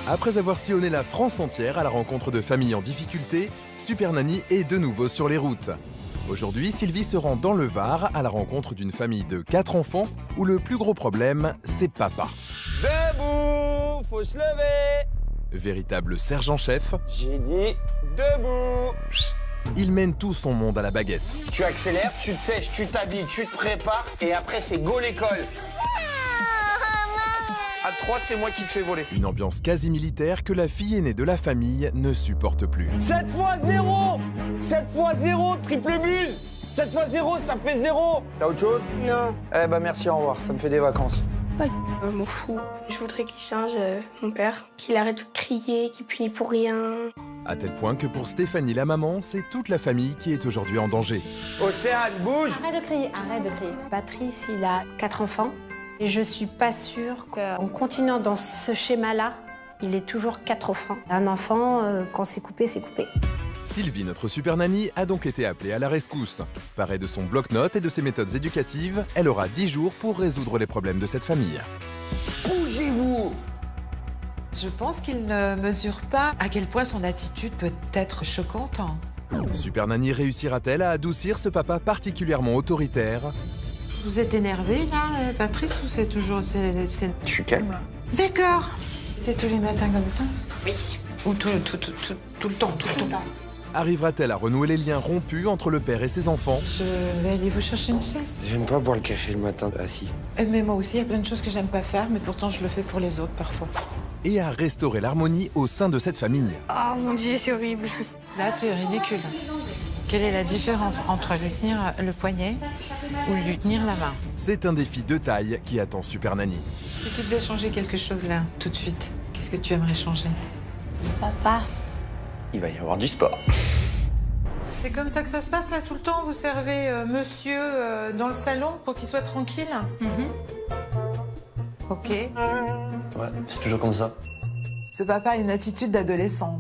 Après avoir sillonné la France entière à la rencontre de familles en difficulté, Super Nanny est de nouveau sur les routes. Aujourd'hui, Sylvie se rend dans le Var à la rencontre d'une famille de 4 enfants où le plus gros problème, c'est papa. Debout, faut se lever. Véritable sergent-chef, J'ai dit debout. il mène tout son monde à la baguette. Tu accélères, tu te sèches, tu t'habilles, tu te prépares et après c'est go l'école. À 3, c'est moi qui te fais voler. Une ambiance quasi militaire que la fille aînée de la famille ne supporte plus. 7 fois 0. 7 fois 0, triple buse. 7 fois 0, ça fait 0. T'as autre chose? Non. Eh ben merci, au revoir, ça me fait des vacances. Je m'en fous. Je voudrais qu'il change, mon père. Qu'il arrête de crier, qu'il punit pour rien. À tel point que pour Stéphanie la maman, c'est toute la famille qui est aujourd'hui en danger. Océane, bouge. Arrête de crier, arrête de crier. Patrice, il a 4 enfants et je suis pas sûre qu'en continuant dans ce schéma-là, il ait toujours 4 enfants. Un enfant, quand c'est coupé, c'est coupé. Sylvie, notre Super Nanny, a donc été appelée à la rescousse. Parée de son bloc-notes et de ses méthodes éducatives, elle aura 10 jours pour résoudre les problèmes de cette famille. Bougez-vous. Je pense qu'il ne mesure pas à quel point son attitude peut être choquante. Super Nanny réussira-t-elle à adoucir ce papa particulièrement autoritaire? Vous êtes énervé là, Patrice, ou c'est toujours... Je suis calme là. D'accord. C'est tous les matins comme ça? Oui. Ou tout le temps, tout le temps. Arrivera-t-elle à renouer les liens rompus entre le père et ses enfants? Je vais aller vous chercher une chaise. J'aime pas boire le café le matin assis. Mais moi aussi, il y a plein de choses que j'aime pas faire, mais pourtant je le fais pour les autres parfois. Et à restaurer l'harmonie au sein de cette famille. Oh mon Dieu, c'est horrible. Là, tu es ridicule. Quelle est la différence entre lui tenir le poignet ou lui tenir la main? C'est un défi de taille qui attend Super Nanny. Si tu devais changer quelque chose là, tout de suite, qu'est-ce que tu aimerais changer? Papa. Il va y avoir du sport. C'est comme ça que ça se passe là tout le temps? Vous servez monsieur dans le salon pour qu'il soit tranquille? Ok. Ouais, c'est toujours comme ça. Ce papa a une attitude d'adolescent.